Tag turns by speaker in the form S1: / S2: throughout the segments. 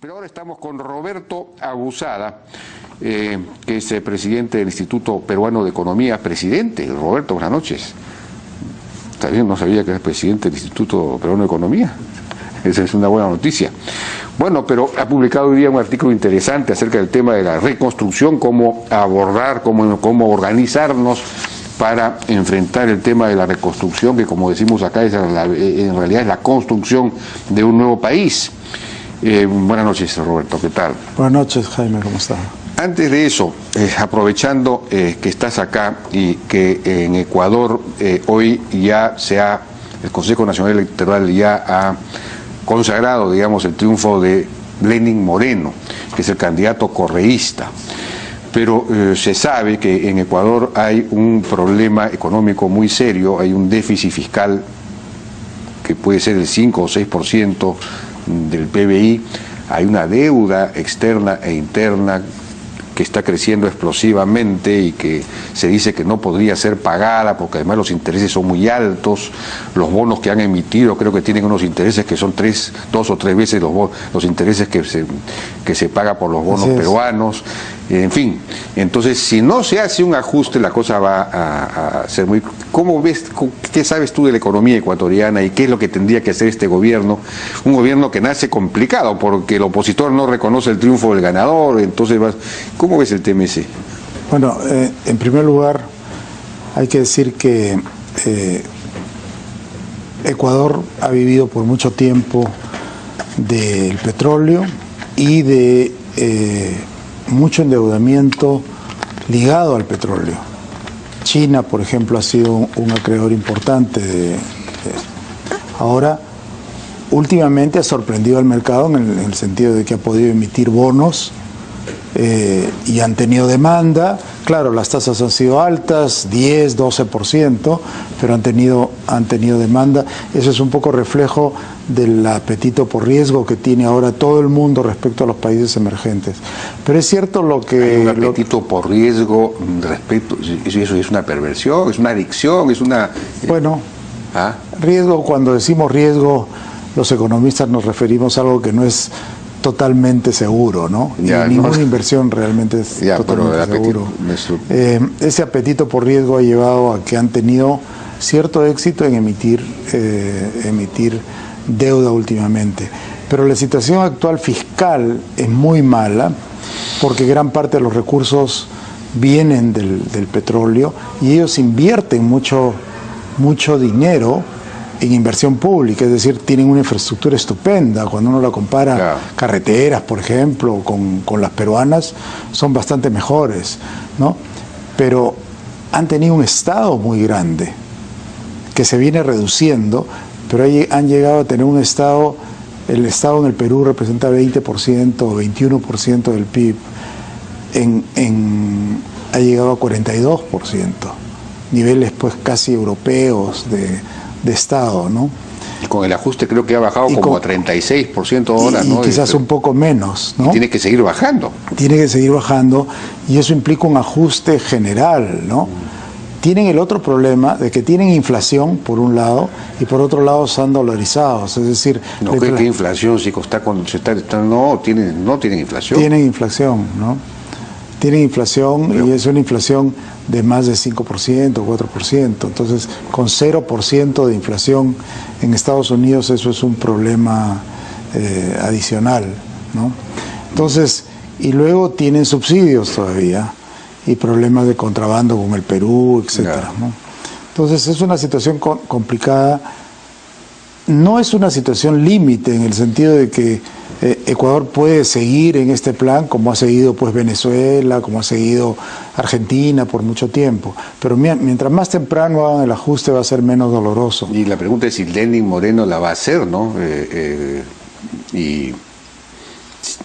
S1: Pero ahora estamos con Roberto Abusada, que es presidente del Instituto Peruano de Economía. Presidente, Roberto, buenas noches. Está bien, no sabía que eres presidente del Instituto Peruano de Economía. Esa es una buena noticia. Bueno, pero ha publicado hoy día un artículo interesante acerca del tema de la reconstrucción, cómo abordar, cómo organizarnos para enfrentar el tema de la reconstrucción, que como decimos acá en realidad es la construcción de un nuevo país. Buenas noches, Roberto, ¿qué tal?
S2: Buenas noches, Jaime, ¿cómo estás?
S1: Antes de eso, aprovechando que estás acá y que en Ecuador hoy ya el Consejo Nacional Electoral ya ha consagrado, digamos, el triunfo de Lenín Moreno, que es el candidato correísta. Pero se sabe que en Ecuador hay un problema económico muy serio, hay un déficit fiscal que puede ser el 5 o 6% del PBI, hay una deuda externa e interna que está creciendo explosivamente y que se dice que no podría ser pagada porque además los intereses son muy altos. Los bonos que han emitido creo que tienen unos intereses que son 2 o 3 veces los intereses que se paga por los bonos peruanos. En fin, entonces si no se hace un ajuste la cosa va a ser muy... ¿Cómo ves, qué sabes tú de la economía ecuatoriana y qué es lo que tendría que hacer este gobierno? Un gobierno que nace complicado porque el opositor no reconoce el triunfo del ganador, entonces ¿cómo ves el TMC?
S2: Bueno, en primer lugar hay que decir que Ecuador ha vivido por mucho tiempo del petróleo y de mucho endeudamiento ligado al petróleo. China, por ejemplo, ha sido un acreedor importante de ahora, últimamente ha sorprendido al mercado en el sentido de que ha podido emitir bonos y han tenido demanda. Claro, las tasas han sido altas, 10, 12%, pero han tenido demanda. Eso es un poco reflejo del apetito por riesgo que tiene ahora todo el mundo respecto a los países emergentes. Pero es cierto lo que...
S1: Hay un apetito por riesgo respecto... Eso es una perversión, es una adicción, es una...
S2: Bueno, riesgo, cuando decimos riesgo, los economistas nos referimos a algo que no es totalmente seguro, ¿no?
S1: Ya,
S2: ninguna inversión realmente es totalmente seguro. Ese apetito por riesgo ha llevado a que han tenido cierto éxito en emitir deuda últimamente. Pero la situación actual fiscal es muy mala porque gran parte de los recursos vienen del petróleo y ellos invierten mucho dinero en inversión pública, es decir, tienen una infraestructura estupenda. Cuando uno la compara, claro, carreteras, por ejemplo, con las peruanas, son bastante mejores, ¿no? Pero han tenido un Estado muy grande, que se viene reduciendo, pero han llegado a tener un Estado, el Estado en el Perú representa 20% o 21% del PIB, ha llegado a 42%, niveles pues casi europeos de Estado, ¿no?
S1: Y con el ajuste creo que ha bajado como a 36% ahora, ¿no?
S2: Y quizás un poco menos, ¿no?
S1: Y tiene que seguir bajando.
S2: Tiene que seguir bajando y eso implica un ajuste general, ¿no? Tienen el otro problema de que tienen inflación por un lado y por otro lado están dolarizados, es decir...
S1: No, ¿qué inflación? Si no tienen inflación.
S2: Tienen inflación, ¿no? Tienen inflación y es una inflación de más de 5%, 4%. Entonces, con 0% de inflación en Estados Unidos, eso es un problema adicional, ¿no? Entonces, y luego tienen subsidios todavía y problemas de contrabando con el Perú, etcétera, ¿no? Entonces, es una situación complicada. No es una situación límite en el sentido de que Ecuador puede seguir en este plan como ha seguido pues Venezuela, como ha seguido Argentina por mucho tiempo, pero mientras más temprano hagan el ajuste va a ser menos doloroso.
S1: Y la pregunta es si Lenín Moreno la va a hacer, ¿no? Y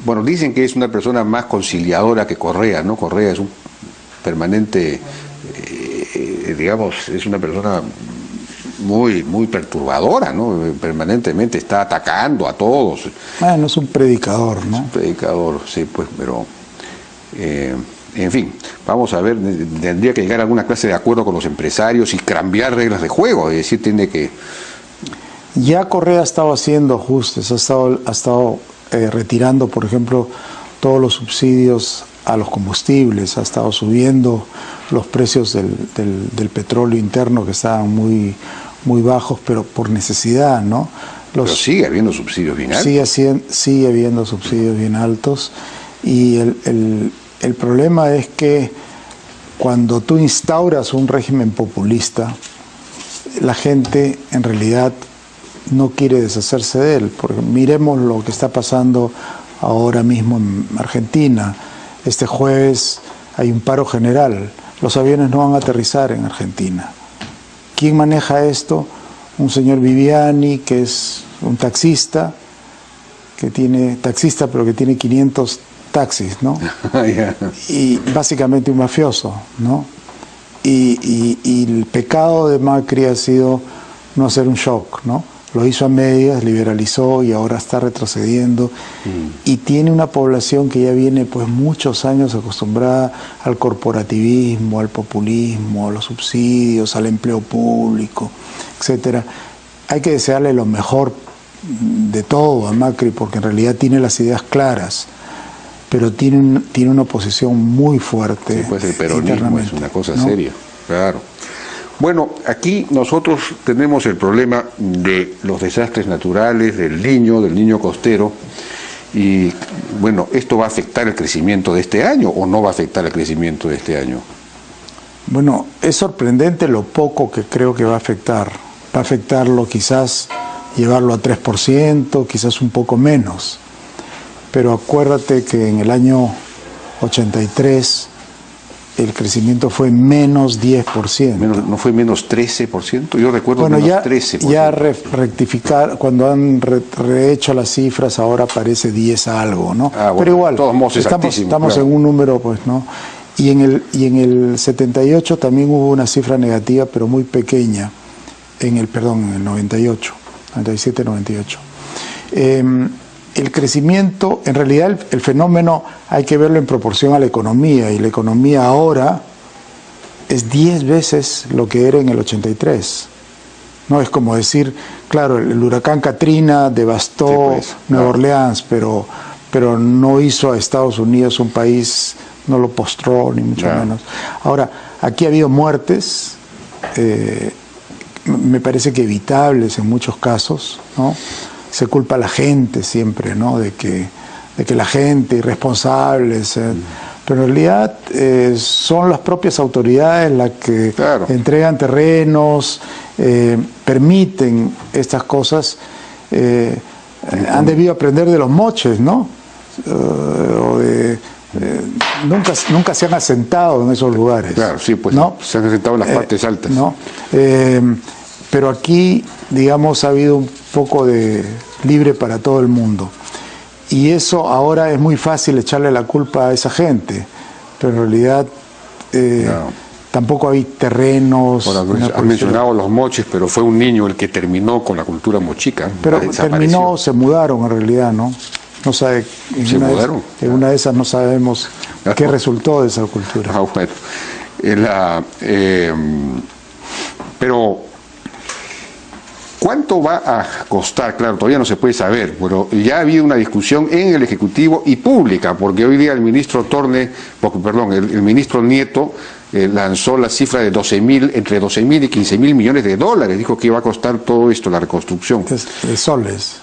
S1: bueno, dicen que es una persona más conciliadora que Correa, ¿no? Correa es un permanente, digamos, es una persona muy perturbadora, ¿no? Permanentemente está atacando a todos.
S2: Bueno, es un predicador, ¿no?
S1: Es un predicador, sí, pues, pero en fin, vamos a ver, tendría que llegar a alguna clase de acuerdo con los empresarios y cambiar reglas de juego, es decir, tiene que...
S2: Ya Correa ha estado haciendo ajustes, ha estado retirando, por ejemplo, todos los subsidios a los combustibles, ha estado subiendo los precios del petróleo interno, que estaban muy bajos, pero por necesidad, ¿no?
S1: Pero sigue habiendo subsidios bien altos.
S2: Sigue habiendo subsidios bien altos, y el problema es que cuando tú instauras un régimen populista, la gente en realidad no quiere deshacerse de él. Porque miremos lo que está pasando ahora mismo en Argentina. Este jueves hay un paro general. Los aviones no van a aterrizar en Argentina. ¿Quién maneja esto? Un señor Viviani, que es un taxista, pero que tiene 500 taxis, ¿no?
S1: Yeah.
S2: Y básicamente un mafioso, ¿no? Y el pecado de Macri ha sido no hacer un shock, ¿no? Lo hizo a medias, liberalizó y ahora está retrocediendo. Y tiene una población que ya viene pues muchos años acostumbrada al corporativismo, al populismo, a los subsidios, al empleo público, etcétera. Hay que desearle lo mejor de todo a Macri, porque en realidad tiene las ideas claras, pero tiene una oposición muy fuerte.
S1: Sí, pues el peronismo es una cosa, ¿no?, seria, claro. Bueno, aquí nosotros tenemos el problema de los desastres naturales, del niño costero, y bueno, ¿esto va a afectar el crecimiento de este año o no va a afectar el crecimiento de este año?
S2: Bueno, es sorprendente lo poco que creo que va a afectar. Va a afectarlo quizás, llevarlo a 3%, quizás un poco menos. Pero acuérdate que en el año 83 el crecimiento fue menos 10%.
S1: ¿No fue menos 13%? Yo recuerdo
S2: bueno,
S1: menos 13%.
S2: Ya rectificar, cuando han rehecho las cifras, ahora parece 10 algo, ¿no?
S1: Bueno,
S2: pero igual,
S1: estamos
S2: claro, en un número, pues, ¿no? Y en el 78 también hubo una cifra negativa, pero muy pequeña, en el 98, 97, 98. El crecimiento, en realidad el fenómeno hay que verlo en proporción a la economía, y la economía ahora es 10 veces lo que era en el 83. No es como decir, claro, el huracán Katrina devastó, sí, pues, Nueva Orleans, pero no hizo a Estados Unidos un país, no lo postró, ni mucho menos. Ahora, aquí ha habido muertes, me parece que evitables en muchos casos, ¿no? Se culpa a la gente siempre, ¿no? De que la gente, irresponsables, pero en realidad son las propias autoridades las que entregan terrenos, permiten estas cosas. Han debido aprender de los moches, ¿no? Nunca se han asentado en esos lugares.
S1: Claro, sí, pues, ¿no? Se han asentado en las partes altas.
S2: ¿No? Pero aquí, digamos, ha habido un poco de libre para todo el mundo. Y eso ahora es muy fácil echarle la culpa a esa gente, pero en realidad tampoco hay terrenos.
S1: Has mencionado los moches, pero fue un niño el que terminó con la cultura mochica.
S2: Pero terminó, se mudaron en realidad, ¿no? No sabe, en una de esas no sabemos qué resultó de esa cultura.
S1: Bueno. Pero ¿cuánto va a costar? Claro, todavía no se puede saber, pero ya ha habido una discusión en el Ejecutivo y pública, porque hoy día el ministro el ministro Nieto lanzó la cifra de entre 12.000 y 15.000 millones de dólares. Dijo que iba a costar todo esto, la reconstrucción.
S2: De soles.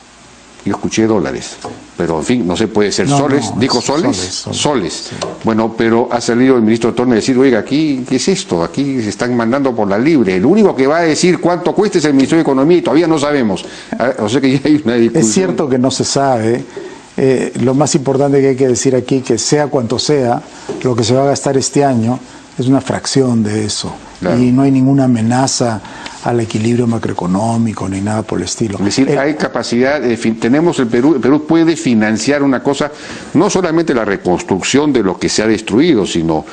S1: Yo escuché dólares, pero en fin, no se puede ser soles. ¿Dijo soles? Soles. Sí. Bueno, pero ha salido el ministro Torne a decir, oiga, aquí, ¿qué es esto? Aquí se están mandando por la libre. El único que va a decir cuánto cuesta es el Ministerio de Economía y todavía no sabemos. O sea que ya hay una discusión.
S2: Es cierto que no se sabe. Lo más importante que hay que decir aquí, que sea cuanto sea, lo que se va a gastar este año es una fracción de eso. Claro. Y no hay ninguna amenaza al equilibrio macroeconómico ni nada por el estilo.
S1: Es decir, hay capacidad, tenemos el Perú puede financiar una cosa, no solamente la reconstrucción de lo que se ha destruido, sino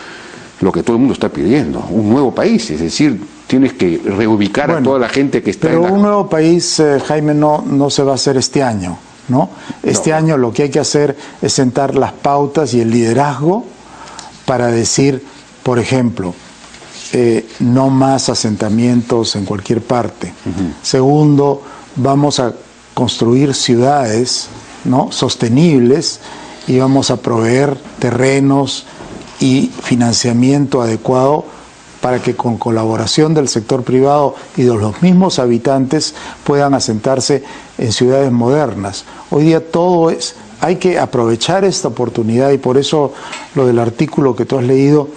S1: lo que todo el mundo está pidiendo, un nuevo país, es decir, tienes que reubicar a toda la gente que está
S2: pero un nuevo país, Jaime, no se va a hacer este año, ¿no? Este año lo que hay que hacer es sentar las pautas y el liderazgo para decir, por ejemplo, no más asentamientos en cualquier parte. Segundo, vamos a construir ciudades ¿no?, sostenibles, y vamos a proveer terrenos y financiamiento adecuado para que con colaboración del sector privado y de los mismos habitantes puedan asentarse en ciudades modernas. Hoy día hay que aprovechar esta oportunidad, y por eso lo del artículo que tú has leído,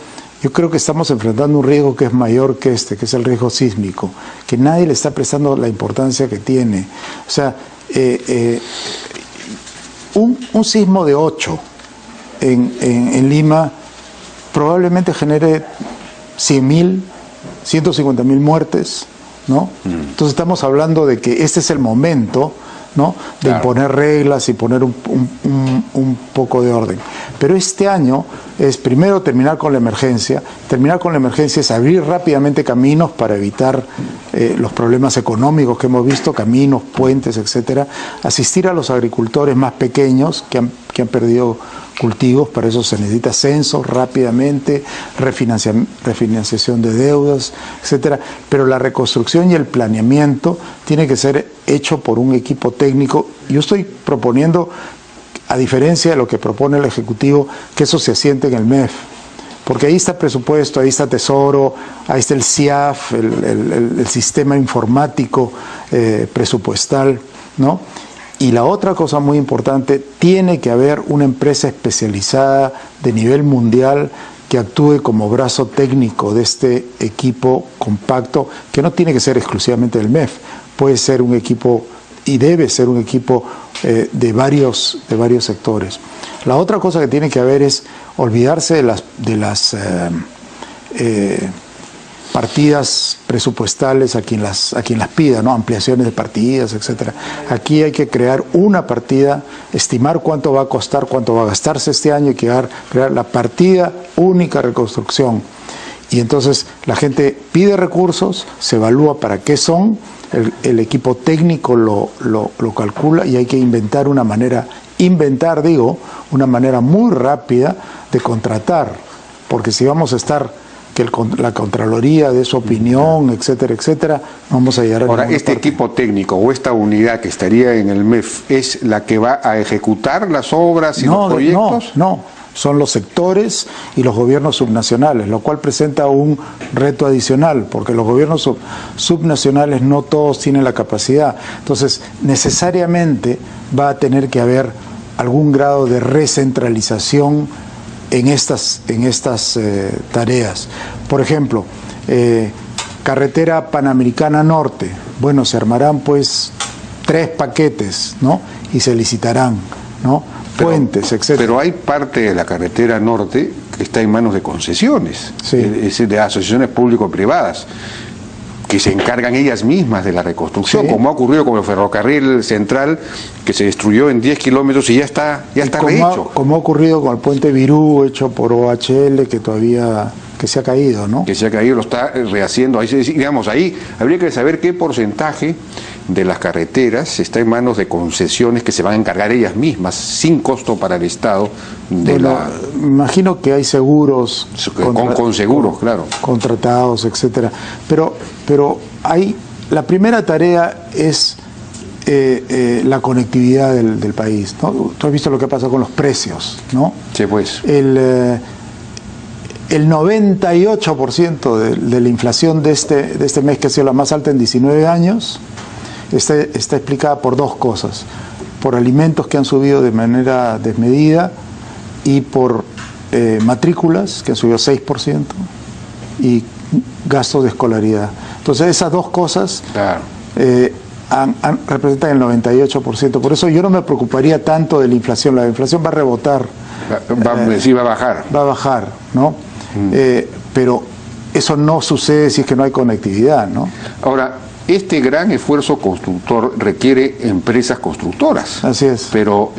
S2: yo creo que estamos enfrentando un riesgo que es mayor que que es el riesgo sísmico, que nadie le está prestando la importancia que tiene. O sea, un sismo de 8 en Lima probablemente genere 100.000, 150.000 muertes, ¿no? Entonces estamos hablando de que este es el momento, ¿no?, de imponer reglas y poner un poco de orden. Pero este año es primero terminar con la emergencia. Terminar con la emergencia es abrir rápidamente caminos para evitar los problemas económicos que hemos visto, caminos, puentes, etcétera. Asistir a los agricultores más pequeños que han perdido cultivos. Para eso se necesita censos rápidamente, refinanciación de deudas, etcétera. Pero la reconstrucción y el planeamiento tiene que ser hecho por un equipo técnico. Yo estoy proponiendo, a diferencia de lo que propone el Ejecutivo, que eso se asiente en el MEF, porque ahí está presupuesto, ahí está Tesoro, ahí está el CIAF, el sistema informático presupuestal, ¿no? Y la otra cosa muy importante, tiene que haber una empresa especializada de nivel mundial que actúe como brazo técnico de este equipo compacto, que no tiene que ser exclusivamente del MEF, puede ser un equipo y debe ser un equipo de varios sectores. La otra cosa que tiene que haber es olvidarse de las partidas presupuestales a quien las pida, ¿no?, ampliaciones de partidas, etcétera. Aquí hay que crear una partida, estimar cuánto va a costar, cuánto va a gastarse este año, y crear la partida única reconstrucción. Y entonces la gente pide recursos, se evalúa para qué son, el equipo técnico lo calcula, y hay que inventar una manera muy rápida de contratar, porque si vamos a estar que la Contraloría dé su opinión, etcétera, etcétera, no vamos a llegar a ninguna parte.
S1: Ahora, equipo técnico o esta unidad que estaría en el MEF, ¿es la que va a ejecutar las obras y los proyectos?
S2: No, son los sectores y los gobiernos subnacionales, lo cual presenta un reto adicional, porque los gobiernos subnacionales no todos tienen la capacidad. Entonces, necesariamente va a tener que haber algún grado de recentralización en estas tareas. Por ejemplo, carretera Panamericana Norte, bueno, se armarán pues 3 paquetes, ¿no?, y se licitarán, ¿no?, puentes, etcétera.
S1: Pero hay parte de la carretera norte que está en manos de concesiones,
S2: sí,
S1: es decir, de asociaciones público-privadas, que se encargan ellas mismas de la reconstrucción, sí, como ha ocurrido con el ferrocarril central, que se destruyó en 10 kilómetros y ya está rehecho.
S2: Como ha ocurrido con el puente Virú, hecho por OHL, que se ha caído, ¿no?
S1: Que se ha caído, lo está rehaciendo. Ahí, digamos, ahí habría que saber qué porcentaje de las carreteras está en manos de concesiones que se van a encargar ellas mismas, sin costo para el Estado. Me
S2: imagino que hay seguros.
S1: Con seguros, claro.
S2: Contratados, etcétera. Pero la primera tarea es la conectividad del país, ¿no? Tú has visto lo que pasa con los precios, ¿no?
S1: Sí, pues.
S2: El 98% de la inflación de este mes, que ha sido la más alta en 19 años, está explicada por 2 cosas: por alimentos que han subido de manera desmedida, y por matrículas que han subido 6%, y gastos de escolaridad. Entonces esas 2 cosas, claro, representan el 98%. Por eso yo no me preocuparía tanto de la inflación. La inflación va a rebotar.
S1: Va a bajar.
S2: Va a bajar, ¿no? Pero eso no sucede si es que no hay conectividad, ¿no?
S1: Ahora, este gran esfuerzo constructor requiere empresas constructoras.
S2: Así es.
S1: Pero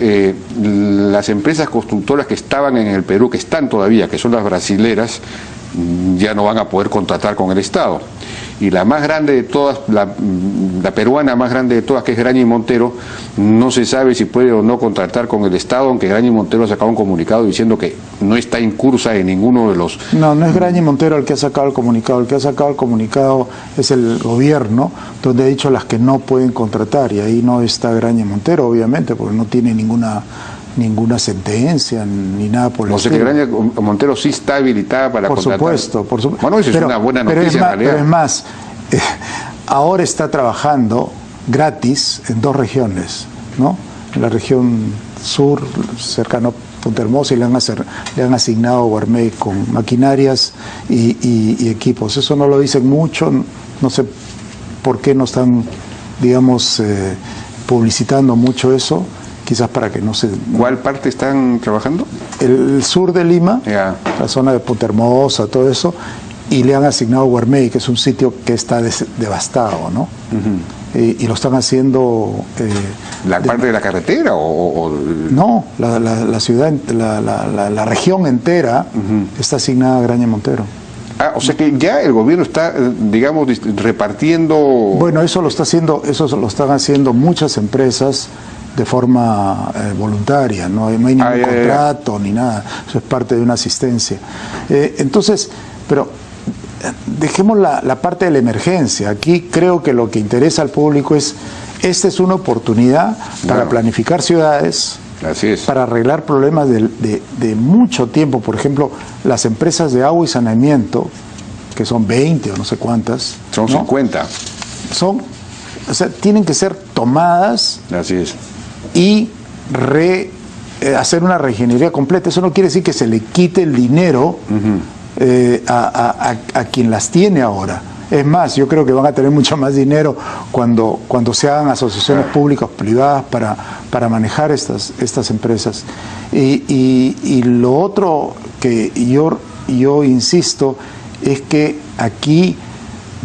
S1: las empresas constructoras que estaban en el Perú, que están todavía, que son las brasileras, ya no van a poder contratar con el Estado. y la más grande de todas, la peruana más grande de todas, que es Graña y Montero, no se sabe si puede o no contratar con el Estado, aunque Graña y Montero ha sacado un comunicado diciendo que no está incursa en ninguno de los...
S2: No, no es Graña y Montero el que ha sacado el comunicado. El que ha sacado el comunicado es el gobierno, donde ha dicho las que no pueden contratar, y ahí no está Graña y Montero, obviamente, porque no tiene ninguna sentencia ni nada por el
S1: estilo. O sea que Graña Montero sí está habilitada para contratar.
S2: Por supuesto.
S1: Bueno, eso es una buena noticia en realidad.
S2: Pero es más, ahora está trabajando gratis en 2 regiones, ¿no? En la región sur, cercano a Punta Hermosa, y le han asignado a Guarmey con maquinarias y equipos. Eso no lo dicen mucho, no sé por qué no están, digamos, publicitando mucho eso, quizás para que no se...
S1: ¿Cuál parte están trabajando?
S2: El sur de Lima,
S1: yeah,
S2: la zona de Punta Hermosa, todo eso, y le han asignado Guarmey, que es un sitio que está devastado, ¿no? Y lo están haciendo...
S1: ¿La parte de la carretera o...?
S2: No, la ciudad, la región entera está asignada a Graña Montero.
S1: Ah, o sea que ya el gobierno está, digamos, repartiendo...
S2: Bueno, eso lo están haciendo muchas empresas de forma voluntaria, no hay ningún contrato ni nada, eso es parte de una asistencia. Entonces, pero dejemos la parte de la emergencia. Aquí creo que lo que interesa al público esta es una oportunidad para planificar ciudades,
S1: así es,
S2: para arreglar problemas de mucho tiempo. Por ejemplo, las empresas de agua y saneamiento, que son 20 o no sé cuántas.
S1: Son, ¿no? 50.
S2: O sea, tienen que ser tomadas.
S1: Así es.
S2: Y hacer una reingeniería completa. Eso no quiere decir que se le quite el dinero a quien las tiene ahora. Es más, yo creo que van a tener mucho más dinero cuando se hagan asociaciones públicas privadas para manejar estas empresas. Y lo otro que yo insisto es que aquí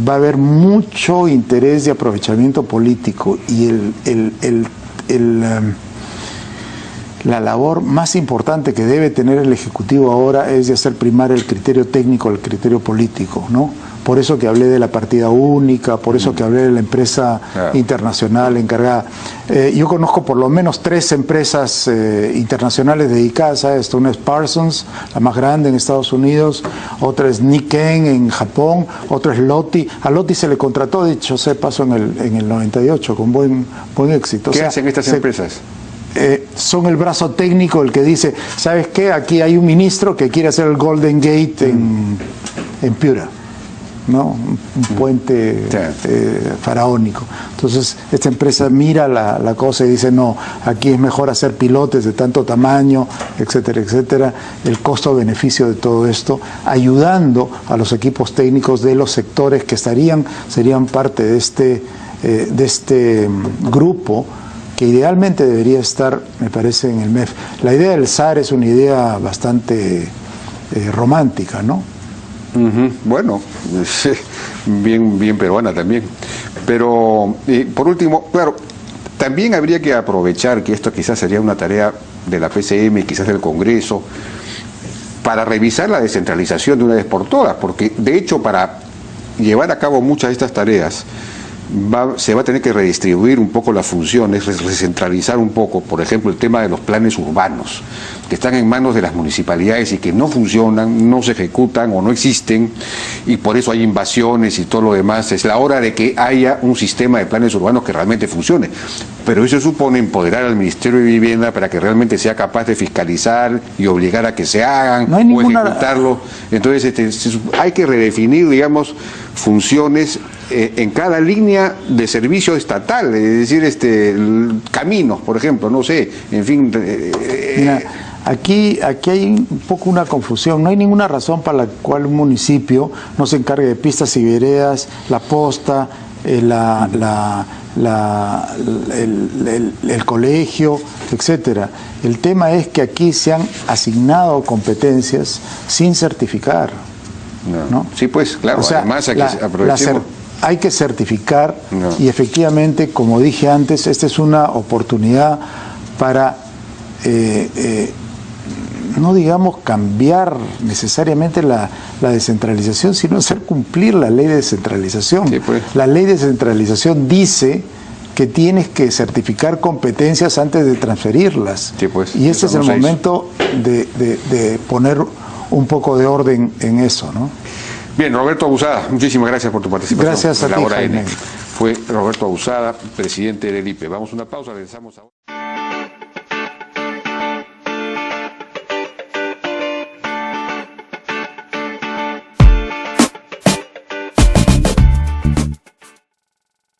S2: va a haber mucho interés de aprovechamiento político, y la labor más importante que debe tener el Ejecutivo ahora es de hacer primar el criterio técnico al criterio político, ¿no? Por eso que hablé de la partida única, por eso que hablé de la empresa internacional encargada. Yo conozco por lo menos 3 empresas internacionales dedicadas a esto. Una es Parsons, la más grande en Estados Unidos, otra es Nikken en Japón, otra es Lotti. A Lotti se le contrató, dicho sea paso, en el 98 con buen éxito.
S1: ¿Qué hacen estas empresas?
S2: Son el brazo técnico, el que dice, ¿sabes qué? Aquí hay un ministro que quiere hacer el Golden Gate en Piura, ¿no? Un puente faraónico. Entonces esta empresa mira la cosa y dice, no, aquí es mejor hacer pilotes de tanto tamaño, etcétera, etcétera. El costo-beneficio de todo esto, ayudando a los equipos técnicos de los sectores que serían parte de este grupo, que idealmente debería estar, me parece, en el MEF. La idea del SAR es una idea bastante romántica, ¿no?
S1: Bueno, bien peruana también. Pero, por último, claro, también habría que aprovechar que esto quizás sería una tarea de la PCM, quizás del Congreso, para revisar la descentralización de una vez por todas, porque de hecho para llevar a cabo muchas de estas tareas se va a tener que redistribuir un poco las funciones, recentralizar un poco, por ejemplo, el tema de los planes urbanos, que están en manos de las municipalidades y que no funcionan, no se ejecutan o no existen, y por eso hay invasiones y todo lo demás. Es la hora de que haya un sistema de planes urbanos que realmente funcione. Pero eso supone empoderar al Ministerio de Vivienda para que realmente sea capaz de fiscalizar y obligar a que se hagan o ejecutarlo. Entonces hay que redefinir, digamos, funciones en cada línea de servicio estatal, es decir, caminos, por ejemplo, no sé, en fin.
S2: Mira, aquí hay un poco una confusión. No hay ninguna razón para la cual un municipio no se encargue de pistas y veredas, la posta, el colegio, etcétera. El tema es que aquí se han asignado competencias sin certificar. ¿No?
S1: Sí, pues, claro, o sea, además
S2: hay que certificar y efectivamente, como dije antes, esta es una oportunidad para no digamos cambiar necesariamente la descentralización, sino hacer cumplir la ley de descentralización.
S1: Sí, pues.
S2: La ley de descentralización dice que tienes que certificar competencias antes de transferirlas.
S1: Sí, pues,
S2: y este es
S1: eso
S2: el
S1: no se hizo.
S2: momento de poner un poco de orden en eso, ¿no?
S1: Bien, Roberto Abusada, muchísimas gracias por tu participación.
S2: Gracias a
S1: en la
S2: ti,
S1: Hora N.
S2: Jaime.
S1: Fue Roberto Abusada, presidente del IPE. Vamos a una pausa, regresamos ahora.